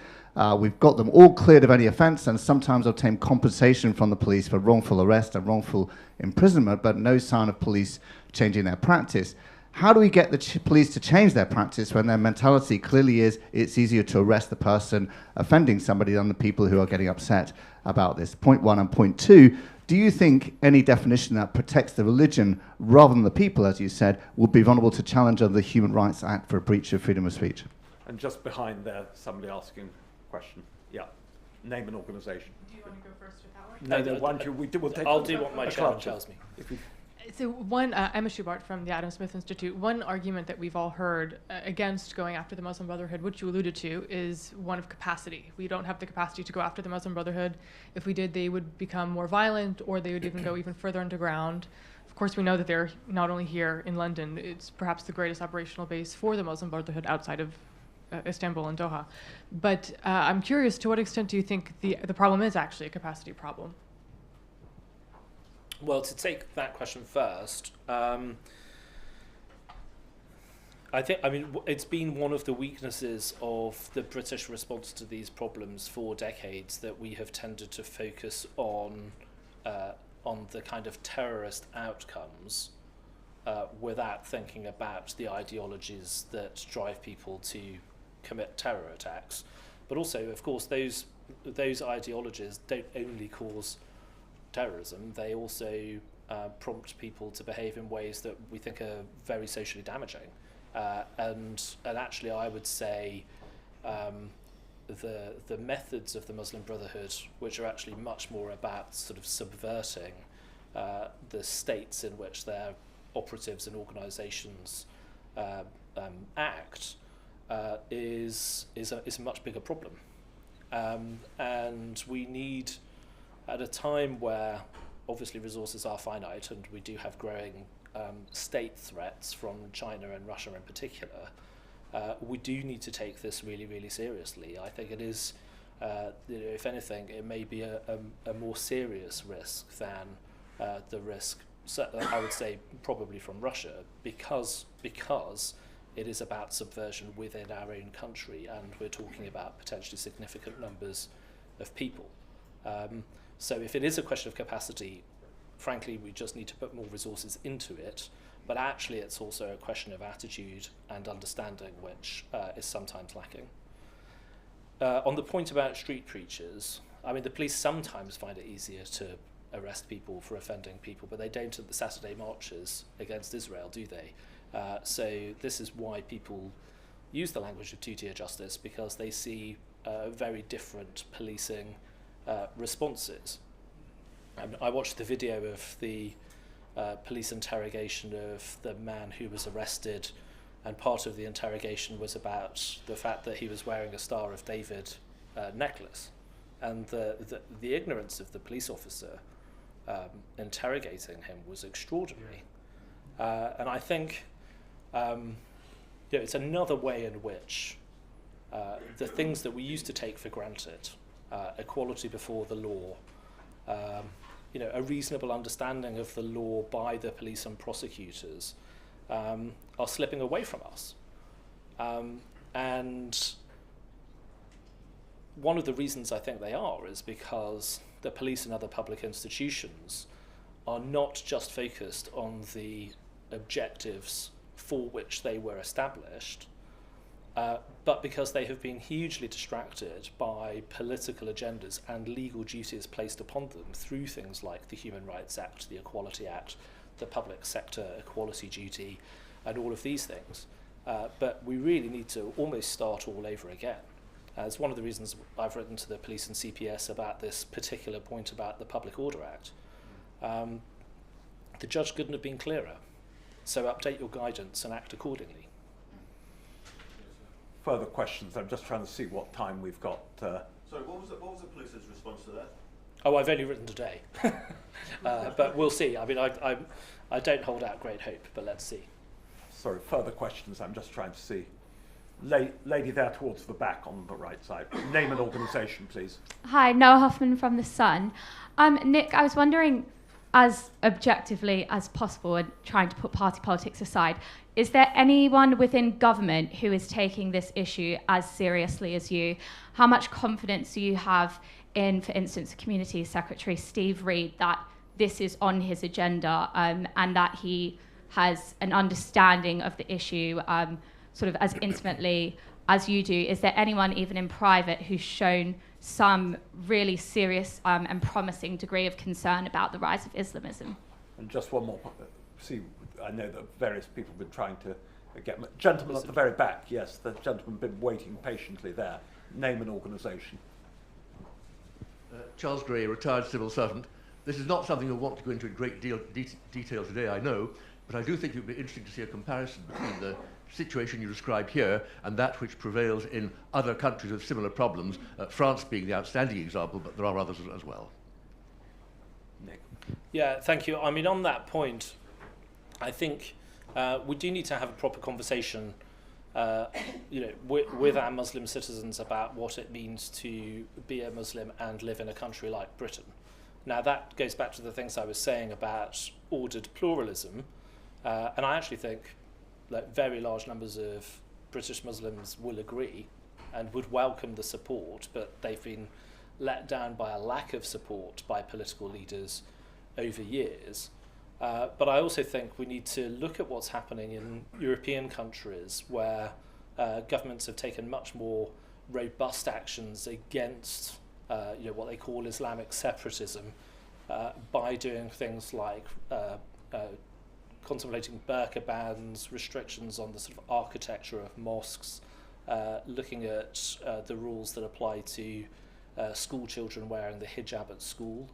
[SPEAKER 9] We've got them all cleared of any offence and sometimes obtained compensation from the police for wrongful arrest and wrongful imprisonment, but no sign of police changing their practice. How do we get the police to change their practice when their mentality clearly is it's easier to arrest the person offending somebody than the people who are getting upset about this? Point one. And point two, do you think any definition that protects the religion rather than the people, as you said, would be vulnerable to challenge under the Human Rights Act for a breach of freedom of speech?
[SPEAKER 1] And just behind there, somebody asking a question. Yeah. Name and organisation.
[SPEAKER 10] Do you want to go first with that one?
[SPEAKER 1] No, we'll take
[SPEAKER 2] I'll do what my chairman tells me.
[SPEAKER 10] So Emma Schubart from the Adam Smith Institute, one argument that we've all heard against going after the Muslim Brotherhood, which you alluded to, is one of capacity. We don't have the capacity to go after the Muslim Brotherhood. If we did, they would become more violent, or they would even go even further underground. Of course, we know that they're not only here in London, it's perhaps the greatest operational base for the Muslim Brotherhood outside of Istanbul and Doha. But I'm curious, to what extent do you think the problem is actually a capacity problem?
[SPEAKER 2] Well, to take that question first, It's been one of the weaknesses of the British response to these problems for decades that we have tended to focus on the kind of terrorist outcomes without thinking about the ideologies that drive people to commit terror attacks. But also, of course, those ideologies don't only cause terrorism, they also prompt people to behave in ways that we think are very socially damaging. And actually, I would say the methods of the Muslim Brotherhood, which are actually much more about sort of subverting the states in which their operatives and organisations act, is a much bigger problem. And we need, at a time where obviously resources are finite and we do have growing state threats from China and Russia in particular, we do need to take this really, really seriously. I think it is, if anything, it may be a more serious risk than the risk, I would say, probably from Russia, because it is about subversion within our own country, and we're talking about potentially significant numbers of people. So if it is a question of capacity, frankly, we just need to put more resources into it. But actually, it's also a question of attitude and understanding, which is sometimes lacking. On the point about street preachers, I mean, the police sometimes find it easier to arrest people for offending people, but they don't at the Saturday marches against Israel, do they? So this is why people use the language of two-tier justice, because they see very different policing responses. I watched the video of the police interrogation of the man who was arrested, and part of the interrogation was about the fact that he was wearing a Star of David necklace, and the ignorance of the police officer interrogating him was extraordinary. And I think it's another way in which the things that we used to take for granted, equality before the law, a reasonable understanding of the law by the police and prosecutors, are slipping away from us. And one of the reasons I think they are is because the police and other public institutions are not just focused on the objectives for which they were established, but because they have been hugely distracted by political agendas and legal duties placed upon them through things like the Human Rights Act, the Equality Act, the Public Sector Equality Duty, and all of these things. But we really need to almost start all over again. It's one of the reasons I've written to the police and CPS about this particular point about the Public Order Act. The judge couldn't have been clearer. So update your guidance and act accordingly.
[SPEAKER 1] Further questions? I'm just trying to see what time we've got.
[SPEAKER 11] Sorry, what was the police's response to that?
[SPEAKER 2] Oh, I've only written today. But we'll see. I mean, I don't hold out great hope, but let's see.
[SPEAKER 1] Sorry, further questions? I'm just trying to see. Lady there towards the back on the right side. Name and organisation, please.
[SPEAKER 12] Hi, Noah Huffman from The Sun. Nick, I was wondering, as objectively as possible and trying to put party politics aside, is there anyone within government who is taking this issue as seriously as you? How much confidence do you have in, for instance, Community Secretary Steve Reed, that this is on his agenda and that he has an understanding of the issue sort of as intimately as you do? Is there anyone even in private who's shown some really serious and promising degree of concern about the rise of Islamism?
[SPEAKER 1] And just one more. See, I know that various people have been trying to get... Gentleman at the very back, yes, the gentleman been waiting patiently there. Name and organisation.
[SPEAKER 13] Charles Gray, retired civil servant. This is not something you'll want to go into in great detail today, I know, but I do think it would be interesting to see a comparison between the situation you describe here and that which prevails in other countries with similar problems, France being the outstanding example, but there are others as well.
[SPEAKER 1] Nick.
[SPEAKER 2] Yeah, thank you. I mean, on that point, I think we do need to have a proper conversation with our Muslim citizens about what it means to be a Muslim and live in a country like Britain. Now, that goes back to the things I was saying about ordered pluralism, and I actually think very large numbers of British Muslims will agree and would welcome the support, but they've been let down by a lack of support by political leaders over years. But I also think we need to look at what's happening in European countries where governments have taken much more robust actions against what they call Islamic separatism by doing things like contemplating burqa bans, restrictions on the sort of architecture of mosques, looking at the rules that apply to school children wearing the hijab at school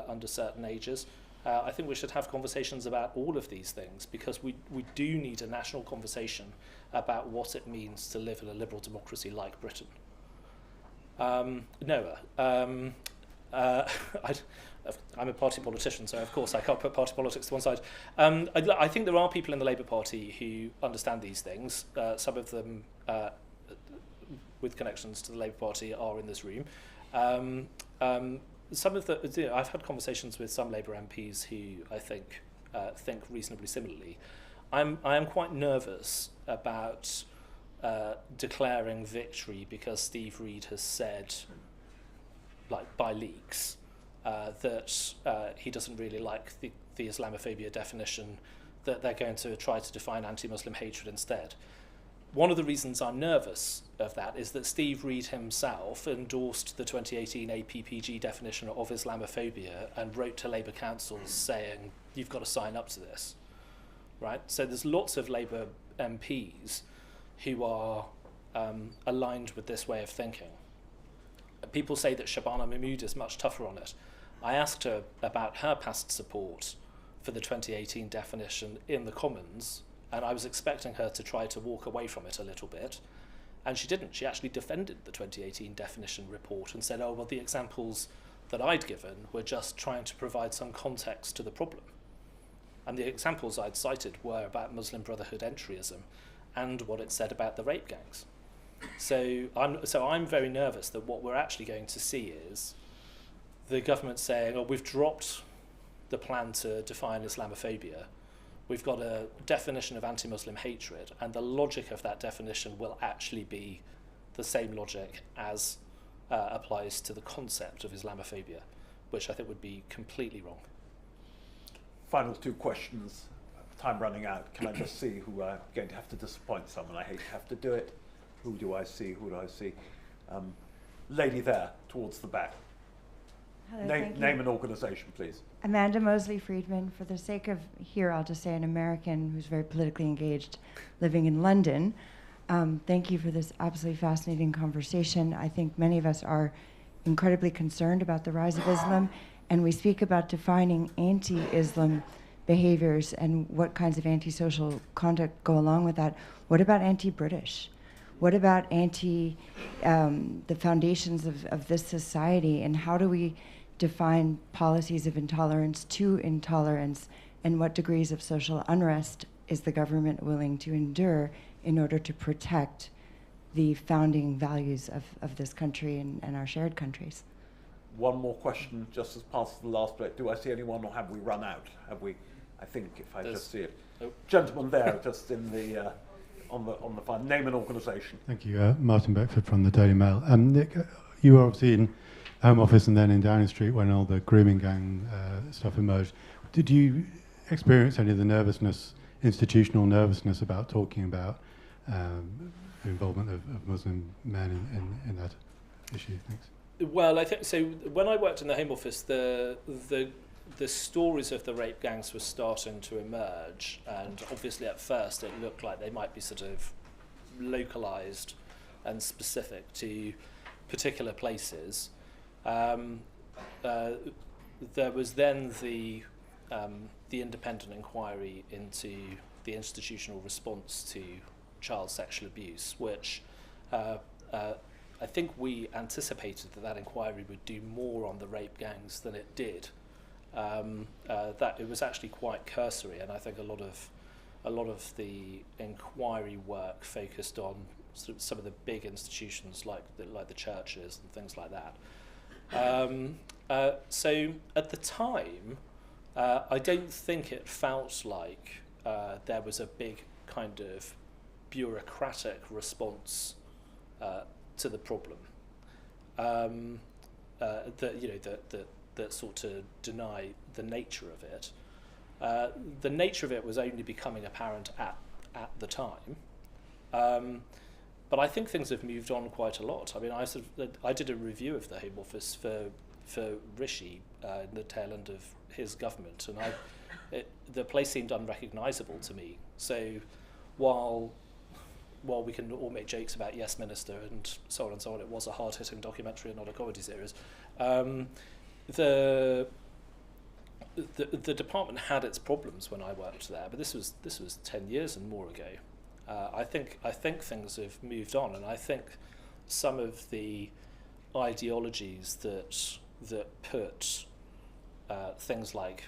[SPEAKER 2] under certain ages. I think we should have conversations about all of these things, because we do need a national conversation about what it means to live in a liberal democracy like Britain. Noah, I'm a party politician, so of course I can't put party politics to one side. I think there are people in the Labour Party who understand these things. Some of them with connections to the Labour Party are in this room. Some of the, I've had conversations with some Labour MPs who I think think reasonably similarly. I am quite nervous about declaring victory because Steve Reid has said, like by leaks, that he doesn't really like the Islamophobia definition, that they're going to try to define anti-Muslim hatred instead. One of the reasons I'm nervous of that is that Steve Reid himself endorsed the 2018 APPG definition of Islamophobia and wrote to Labour councils saying, you've got to sign up to this, right? So there's lots of Labour MPs who are aligned with this way of thinking. People say that Shabana Mahmood is much tougher on it. I asked her about her past support for the 2018 definition in the Commons, and I was expecting her to try to walk away from it a little bit, and she didn't. She actually defended the 2018 definition report and said, oh, well, the examples that I'd given were just trying to provide some context to the problem. And the examples I'd cited were about Muslim Brotherhood entryism and what it said about the rape gangs. So I'm very nervous that what we're actually going to see is the government saying, oh, we've dropped the plan to define Islamophobia. We've got a definition of anti-Muslim hatred, and the logic of that definition will actually be the same logic as applies to the concept of Islamophobia, which I think would be completely wrong.
[SPEAKER 1] Final two questions. Time running out. Can I just see who I'm going to have to disappoint someone? I hate to have to do it. Who do I see? Who do I see? Lady there, towards the back.
[SPEAKER 14] Hello,
[SPEAKER 1] name and organisation, please.
[SPEAKER 14] Amanda Mosley Friedman. For the sake of here, I'll just say an American who's very politically engaged, living in London. Thank you for this absolutely fascinating conversation. I think many of us are incredibly concerned about the rise of Islam, and we speak about defining anti-Islam behaviors and what kinds of antisocial conduct go along with that. What about anti-British? What about the foundations of this society, and how do we define policies of intolerance to intolerance, and what degrees of social unrest is the government willing to endure in order to protect the founding values of this country and our shared countries?
[SPEAKER 1] One more question, just as part of the last bit. Do I see anyone, or have we run out? Have we? I think if I just see it. Oh. Gentleman there, just in the on the fund. Name and organisation.
[SPEAKER 15] Thank you, Martin Beckford from the Daily Mail. Nick, you were obviously in Home Office and then in Downing Street when all the grooming gang stuff emerged. Did you experience any of the nervousness, institutional nervousness, about talking about the involvement of Muslim men in that issue? Thanks.
[SPEAKER 2] Well, I think so. When I worked in the Home Office, the stories of the rape gangs were starting to emerge, and obviously at first it looked like they might be sort of localised and specific to particular places. There was then the independent inquiry into the institutional response to child sexual abuse, which I think we anticipated that inquiry would do more on the rape gangs than it did. That it was actually quite cursory, and I think a lot of the inquiry work focused on sort of some of the big institutions like the churches and things like that. So at the time, I don't think it felt like there was a big kind of bureaucratic response to the problem that sought to deny the nature of it. The nature of it was only becoming apparent at the time. But I think things have moved on quite a lot. I mean, I did a review of the Home Office for Rishi in the tail end of his government, and the place seemed unrecognisable to me. So while we can all make jokes about Yes Minister and so on, it was a hard-hitting documentary and not a comedy series. The department had its problems when I worked there, but this was 10 years and more ago. I think things have moved on, and I think some of the ideologies that put things like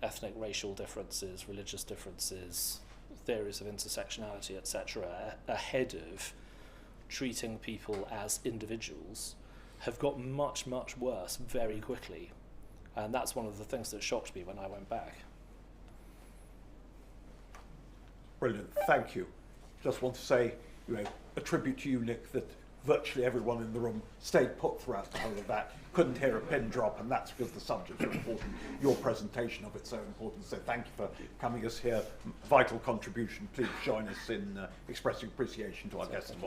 [SPEAKER 2] ethnic, racial differences, religious differences, theories of intersectionality, etc., ahead of treating people as individuals have got much, much worse very quickly. And that's one of the things that shocked me when I went back.
[SPEAKER 1] Brilliant, thank you. Just want to say, a tribute to you, Nick, that virtually everyone in the room stayed put throughout the whole of that. Couldn't hear a pin drop, and that's because the subject's so important. Your presentation of it's so important. So thank you for coming us here. Vital contribution. Please join us in expressing appreciation to our guests and